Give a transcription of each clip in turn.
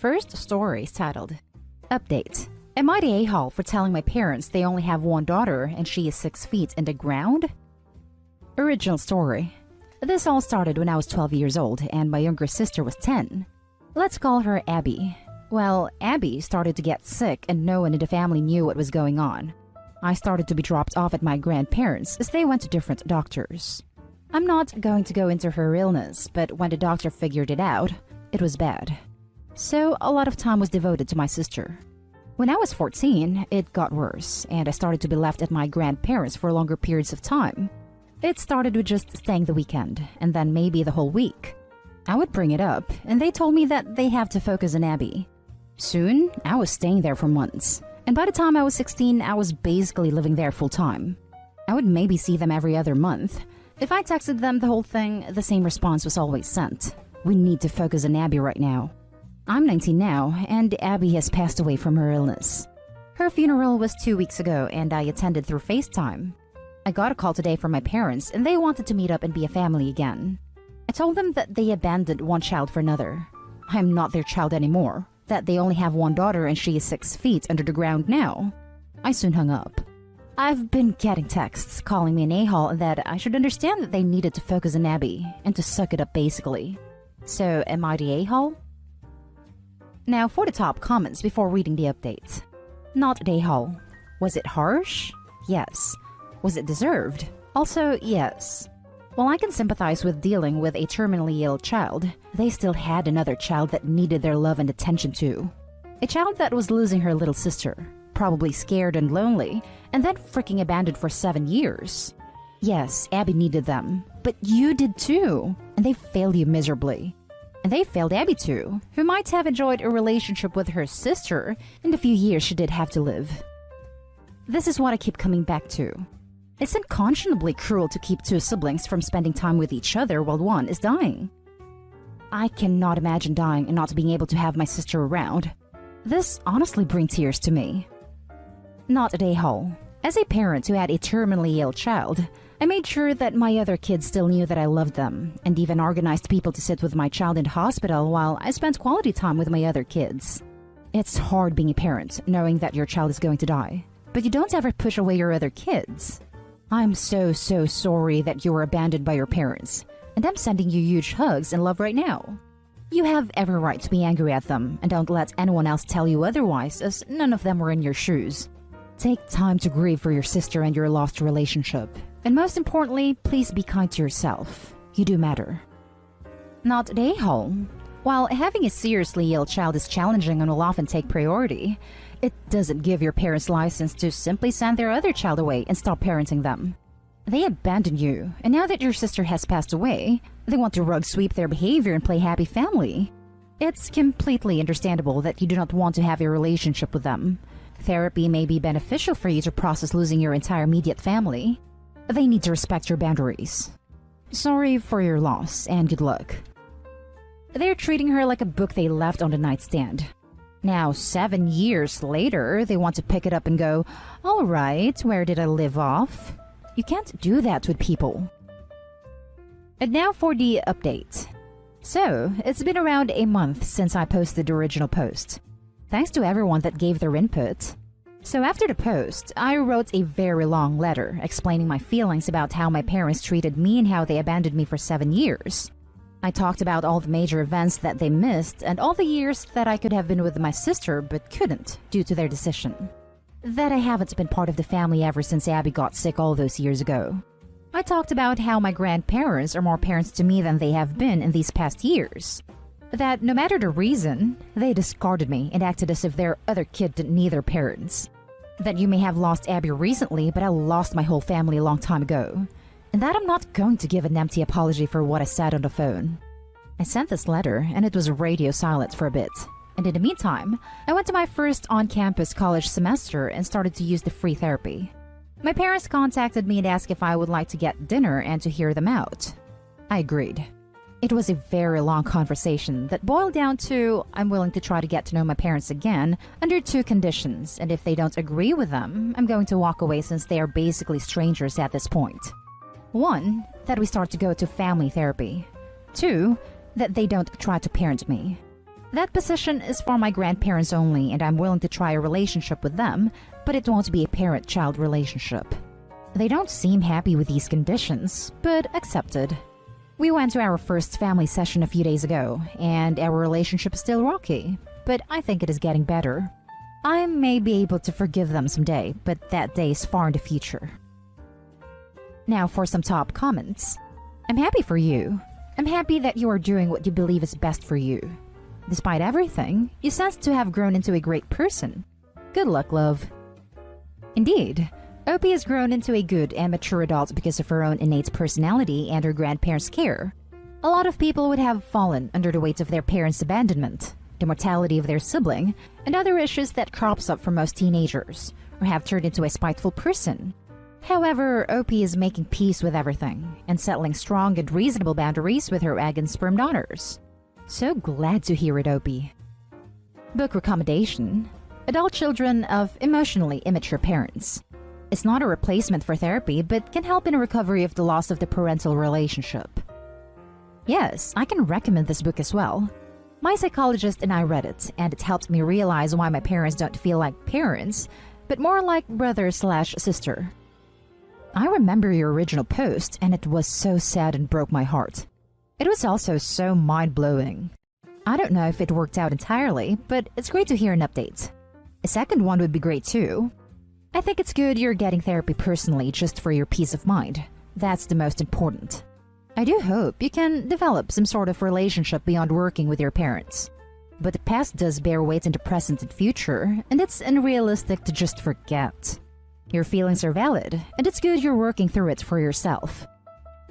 First story is titled, Update. Am I the a-hole for telling my parents they only have one daughter and she is 6 feet in the ground? Original story. This all started when I was 12 years old and my younger sister was 10. Let's call her Abby. Well, Abby started to get sick and no one in the family knew what was going on. I started to be dropped off at my grandparents as they went to different doctors. I'm not going to go into her illness, but when the doctor figured it out, it was bad. So a lot of time was devoted to my sister. When I was 14, it got worse, and I started to be left at my grandparents for longer periods of time. It started with just staying the weekend, and then maybe the whole week. I would bring it up, and they told me that they have to focus on Abby. Soon, I was staying there for months, and by the time I was 16, I was basically living there full-time. I would maybe see them every other month. If I texted them the whole thing, the same response was always sent. We need to focus on Abby right now. I'm 19 now, and Abby has passed away from her illness. Her funeral was 2 weeks ago, and I attended through FaceTime. I got a call today from my parents, and they wanted to meet up and be a family again. I told them that they abandoned one child for another. I'm not their child anymore, that they only have one daughter and she is 6 feet under the ground now. I soon hung up. I've been getting texts calling me an a-hole and that I should understand that they needed to focus on Abby and to suck it up basically. So am I the a-hole? Now for the top comments before reading the update. Not the a-hole. Was it harsh? Yes. Was it deserved? Also, yes. While I can sympathize with dealing with a terminally ill child, they still had another child that needed their love and attention too. A child that was losing her little sister, probably scared and lonely, and then freaking abandoned for 7 years. Yes, Abby needed them, but you did too, and they failed you miserably. And they failed Abby too, who might have enjoyed a relationship with her sister in the few years she did have to live. This is what I keep coming back to. It's unconscionably cruel to keep two siblings from spending time with each other while one is dying. I cannot imagine dying and not being able to have my sister around. This honestly brings tears to me. Not a a-hole. As a parent who had a terminally ill child, I made sure that my other kids still knew that I loved them, and even organized people to sit with my child in the hospital while I spent quality time with my other kids. It's hard being a parent, knowing that your child is going to die, but you don't ever push away your other kids. I'm so sorry that you were abandoned by your parents, and I'm sending you huge hugs and love right now. You have every right to be angry at them, and don't let anyone else tell you otherwise, as none of them were in your shoes. Take time to grieve for your sister and your lost relationship. And most importantly, please be kind to yourself. You do matter. Not the a-hole. While having a seriously ill child is challenging and will often take priority, it doesn't give your parents license to simply send their other child away and stop parenting them. They abandoned you, and now that your sister has passed away, they want to rug sweep their behavior and play happy family. It's completely understandable that you do not want to have a relationship with them. Therapy may be beneficial for you to process losing your entire immediate family. They need to respect your boundaries. Sorry for your loss, and good luck. They're treating her like a book they left on the nightstand. Now, 7 years later, they want to pick it up and go, "All right, where did I live off?" You can't do that with people. And now for the update. So, it's been around a month since I posted the original post. Thanks to everyone that gave their input. So after the post, I wrote a very long letter explaining my feelings about how my parents treated me and how they abandoned me for 7 years. I talked about all the major events that they missed and all the years that I could have been with my sister but couldn't due to their decision. That I haven't been part of the family ever since Abby got sick all those years ago. I talked about how my grandparents are more parents to me than they have been in these past years. That no matter the reason, they discarded me and acted as if their other kid didn't need their parents. That you may have lost Abby recently, but I lost my whole family a long time ago. And that I'm not going to give an empty apology for what I said on the phone. I sent this letter, and it was radio silent for a bit. And in the meantime, I went to my first on-campus college semester and started to use the free therapy. My parents contacted me and asked if I would like to get dinner and to hear them out. I agreed. It was a very long conversation that boiled down to I'm willing to try to get to know my parents again under 2 conditions, and if they don't agree with them, I'm going to walk away since they are basically strangers at this point. 1, that we start to go to family therapy. 2, that they don't try to parent me. That position is for my grandparents only, and I'm willing to try a relationship with them, but it won't be a parent-child relationship. They don't seem happy with these conditions, but accepted. We went to our first family session a few days ago, and our relationship is still rocky, but I think it is getting better. I may be able to forgive them someday, but that day is far in the future. Now for some top comments. I'm happy for you. I'm happy that you are doing what you believe is best for you. Despite everything, you sense to have grown into a great person. Good luck, love. Indeed, Opie has grown into a good and mature adult because of her own innate personality and her grandparents' care. A lot of people would have fallen under the weight of their parents' abandonment, the mortality of their sibling, and other issues that crops up for most teenagers, or have turned into a spiteful person. However, Opie is making peace with everything and settling strong and reasonable boundaries with her egg and sperm donors. So glad to hear it, Opie. Book recommendation: Adult Children of Emotionally Immature Parents. It's not a replacement for therapy, but can help in a recovery of the loss of the parental relationship. Yes, I can recommend this book as well. My psychologist and I read it, and it helped me realize why my parents don't feel like parents, but more like brother/sister. I remember your original post, and it was so sad and broke my heart. It was also so mind-blowing. I don't know if it worked out entirely, but it's great to hear an update. A second one would be great too. I think it's good you're getting therapy personally just for your peace of mind. That's the most important. I do hope you can develop some sort of relationship beyond working with your parents. But the past does bear weight in the present and future, and it's unrealistic to just forget. Your feelings are valid, and it's good you're working through it for yourself.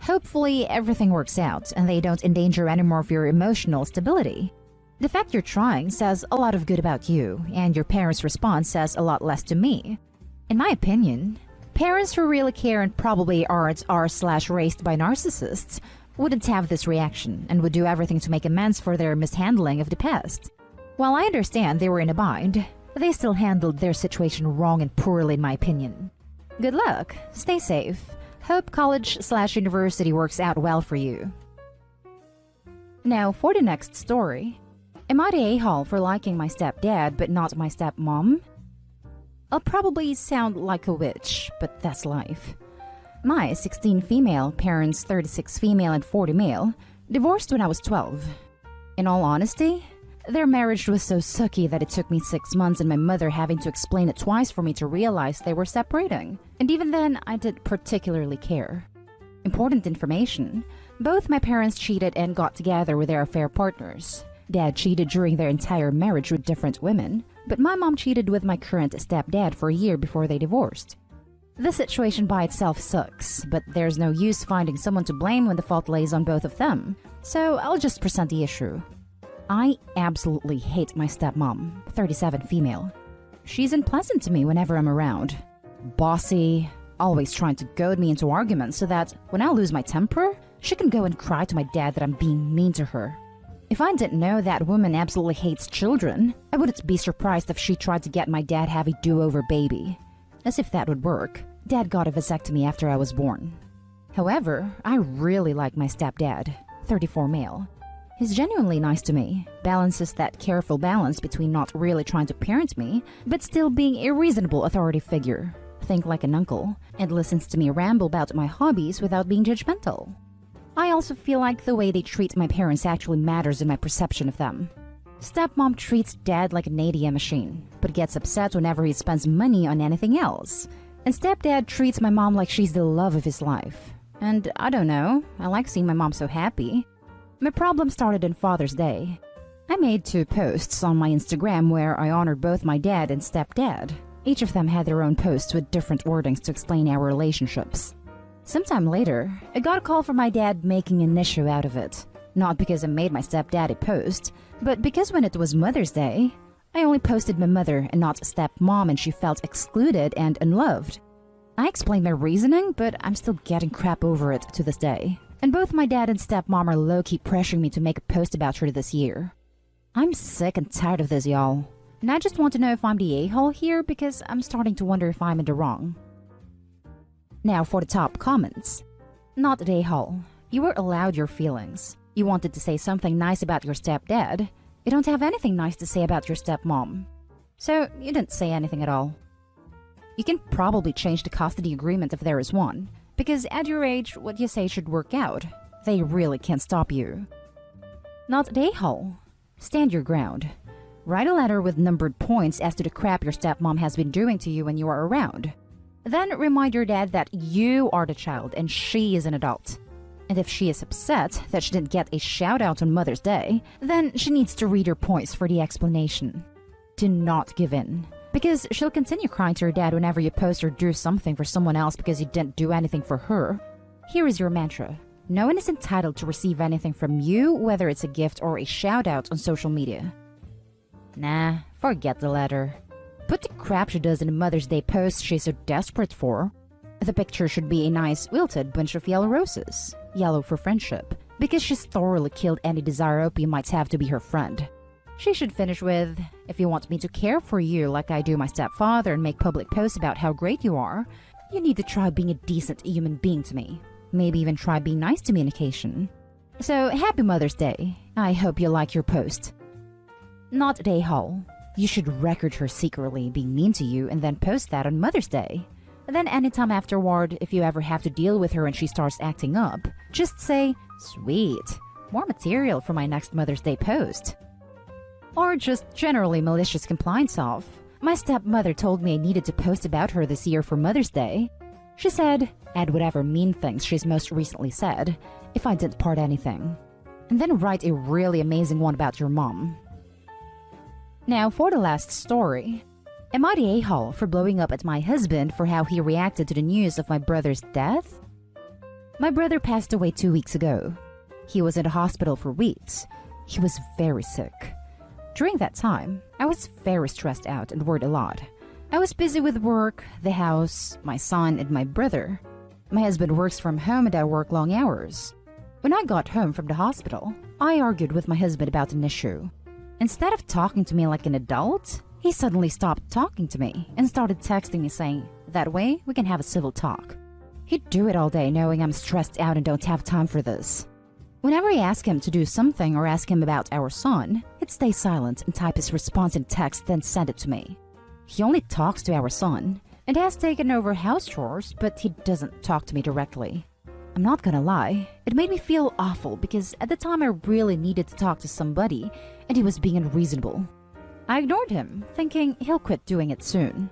Hopefully everything works out and they don't endanger any more of your emotional stability. The fact you're trying says a lot of good about you, and your parents' response says a lot less to me. In my opinion, parents who really care and probably aren't r/raised by narcissists wouldn't have this reaction and would do everything to make amends for their mishandling of the past. While I understand they were in a bind, they still handled their situation wrong and poorly in my opinion. Good luck, stay safe. Hope college/university works out well for you. Now for the next story. Am I the a-hole for liking my stepdad but not my stepmom? I'll probably sound like a witch, but that's life. My 16 female parents, 36 female and 40 male, divorced when I was 12. In all honesty, their marriage was so sucky that it took me 6 months and my mother having to explain it twice for me to realize they were separating. And even then, I didn't particularly care. Important information: both my parents cheated and got together with their affair partners. Dad cheated during their entire marriage with different women, but my mom cheated with my current stepdad for a year before they divorced. This situation by itself sucks, but there's no use finding someone to blame when the fault lays on both of them, so I'll just present the issue. I absolutely hate my stepmom, 37 female. She's unpleasant to me whenever I'm around. Bossy, always trying to goad me into arguments so that when I lose my temper, she can go and cry to my dad that I'm being mean to her. If I didn't know that woman absolutely hates children, I wouldn't be surprised if she tried to get my dad have a do-over baby. As if that would work. Dad got a vasectomy after I was born. However, I really like my stepdad, 34 male. He's genuinely nice to me, balances that careful balance between not really trying to parent me, but still being a reasonable authority figure, think like an uncle, and listens to me ramble about my hobbies without being judgmental. I also feel like the way they treat my parents actually matters in my perception of them. Stepmom treats dad like an ATM machine, but gets upset whenever he spends money on anything else. And stepdad treats my mom like she's the love of his life. And I don't know, I like seeing my mom so happy. My problem started on Father's Day. I made 2 posts on my Instagram where I honored both my dad and stepdad. Each of them had their own posts with different wordings to explain our relationships. Sometime later, I got a call from my dad making an issue out of it. Not because I made my stepdad a post, but because when it was Mother's Day, I only posted my mother and not stepmom, and she felt excluded and unloved. I explained my reasoning, but I'm still getting crap over it to this day. And both my dad and stepmom are low-key pressuring me to make a post about her this year. I'm sick and tired of this, y'all. And I just want to know if I'm the a-hole here because I'm starting to wonder if I'm in the wrong. Now for the top comments. Not the a-hole. You were allowed your feelings. You wanted to say something nice about your stepdad. You don't have anything nice to say about your stepmom. So you didn't say anything at all. You can probably change the custody agreement if there is one, because at your age, what you say should work out. They really can't stop you. Not the a-hole. Stand your ground. Write a letter with numbered points as to the crap your stepmom has been doing to you when you are around. Then remind your dad that you are the child and she is an adult. And if she is upset that she didn't get a shout out on Mother's Day, then she needs to read your points for the explanation. Do not give in, because she'll continue crying to her dad whenever you post or do something for someone else because you didn't do anything for her. Here is your mantra. No one is entitled to receive anything from you, whether it's a gift or a shout out on social media. Nah, forget the letter. Put the crap she does in a Mother's Day post she's so desperate for. The picture should be a nice wilted bunch of yellow roses. Yellow for friendship, because she's thoroughly killed any desire Opie might have to be her friend. She should finish with, if you want me to care for you like I do my stepfather and make public posts about how great you are, you need to try being a decent human being to me. Maybe even try being nice to me on occasion. So, happy Mother's Day. I hope you like your post. Not the a-hole. You should record her secretly being mean to you and then post that on Mother's Day. Then anytime afterward, if you ever have to deal with her and she starts acting up, just say, sweet, more material for my next Mother's Day post. Or just generally malicious compliance of, my stepmother told me I needed to post about her this year for Mother's Day. She said, add whatever mean things she's most recently said, if I didn't part anything. And then write a really amazing one about your mom. Now for the last story. Am I the a-hole for blowing up at my husband for how he reacted to the news of my brother's death? My brother passed away 2 weeks ago. He was in the hospital for weeks. He was very sick. During that time, I was very stressed out and worried a lot. I was busy with work, the house, my son, and my brother. My husband works from home and I work long hours. When I got home from the hospital, I argued with my husband about an issue. Instead of talking to me like an adult, he suddenly stopped talking to me and started texting me saying, that way we can have a civil talk. He'd do it all day knowing I'm stressed out and don't have time for this. Whenever I ask him to do something or ask him about our son, he'd stay silent and type his response in text then send it to me. He only talks to our son and has taken over house chores, but he doesn't talk to me directly. I'm not gonna lie, it made me feel awful because at the time I really needed to talk to somebody and he was being unreasonable. I ignored him, thinking he'll quit doing it soon.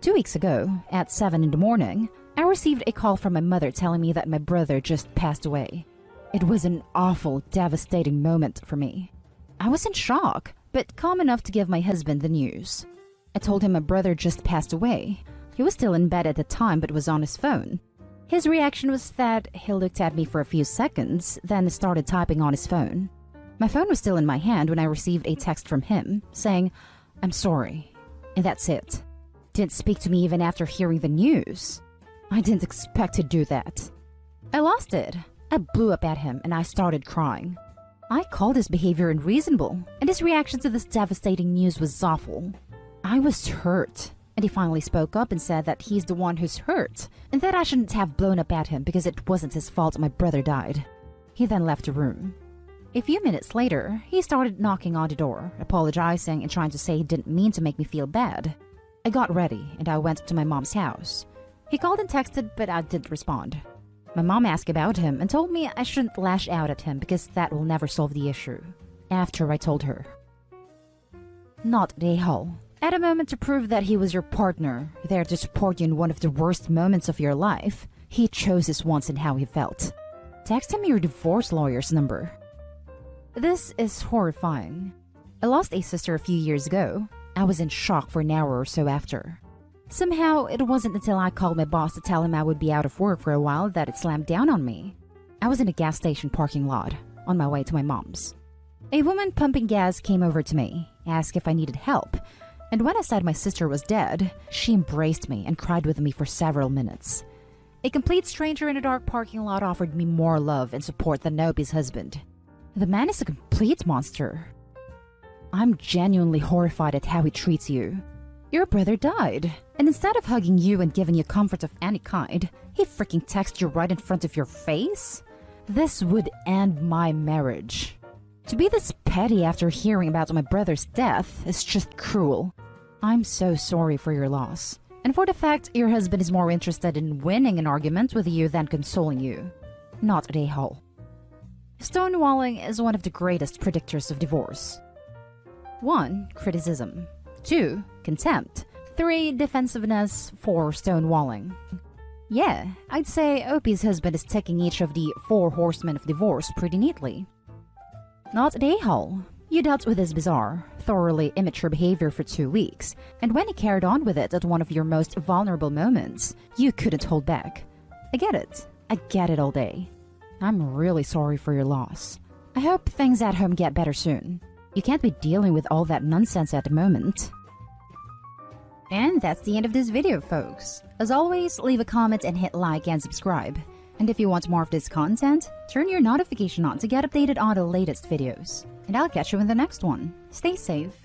2 weeks ago, at 7 in the morning, I received a call from my mother telling me that my brother just passed away. It was an awful, devastating moment for me. I was in shock, but calm enough to give my husband the news. I told him my brother just passed away. He was still in bed at the time but was on his phone. His reaction was that he looked at me for a few seconds, then started typing on his phone. My phone was still in my hand when I received a text from him saying, I'm sorry. And that's it. Didn't speak to me even after hearing the news. I didn't expect to do that. I lost it. I blew up at him and I started crying. I called his behavior unreasonable, and his reaction to this devastating news was awful. I was hurt, and he finally spoke up and said that he's the one who's hurt, and that I shouldn't have blown up at him because it wasn't his fault my brother died. He then left the room. A few minutes later, he started knocking on the door, apologizing and trying to say he didn't mean to make me feel bad. I got ready and I went to my mom's house. He called and texted, but I didn't respond. My mom asked about him and told me I shouldn't lash out at him because that will never solve the issue. After I told her. Not the a-hole. At a moment to prove that he was your partner, there to support you in one of the worst moments of your life, he chose his wants and how he felt. Text him your divorce lawyer's number. This is horrifying. I lost a sister a few years ago. I was in shock for an hour or so after. Somehow, it wasn't until I called my boss to tell him I would be out of work for a while that it slammed down on me. I was in a gas station parking lot, on my way to my mom's. A woman pumping gas came over to me, asked if I needed help, and when I said my sister was dead, she embraced me and cried with me for several minutes. A complete stranger in a dark parking lot offered me more love and support than Nobi's husband. The man is a complete monster. I'm genuinely horrified at how he treats you. Your brother died, and instead of hugging you and giving you comfort of any kind, he freaking texted you right in front of your face? This would end my marriage. To be this petty after hearing about my brother's death is just cruel. I'm so sorry for your loss, and for the fact your husband is more interested in winning an argument with you than consoling you. Not an a-hole. Stonewalling is one of the greatest predictors of divorce. 1. Criticism. 2. Contempt. 3. Defensiveness. 4. Stonewalling. Yeah, I'd say Opie's husband is ticking each of the 4 horsemen of divorce pretty neatly. Not an a-hole. You dealt with his bizarre, thoroughly immature behavior for 2 weeks, and when he carried on with it at one of your most vulnerable moments, you couldn't hold back. I get it. I get it all day. I'm really sorry for your loss. I hope things at home get better soon. You can't be dealing with all that nonsense at the moment. And that's the end of this video, folks. As always, leave a comment and hit like and subscribe. And if you want more of this content, turn your notification on to get updated on the latest videos. And I'll catch you in the next one. Stay safe.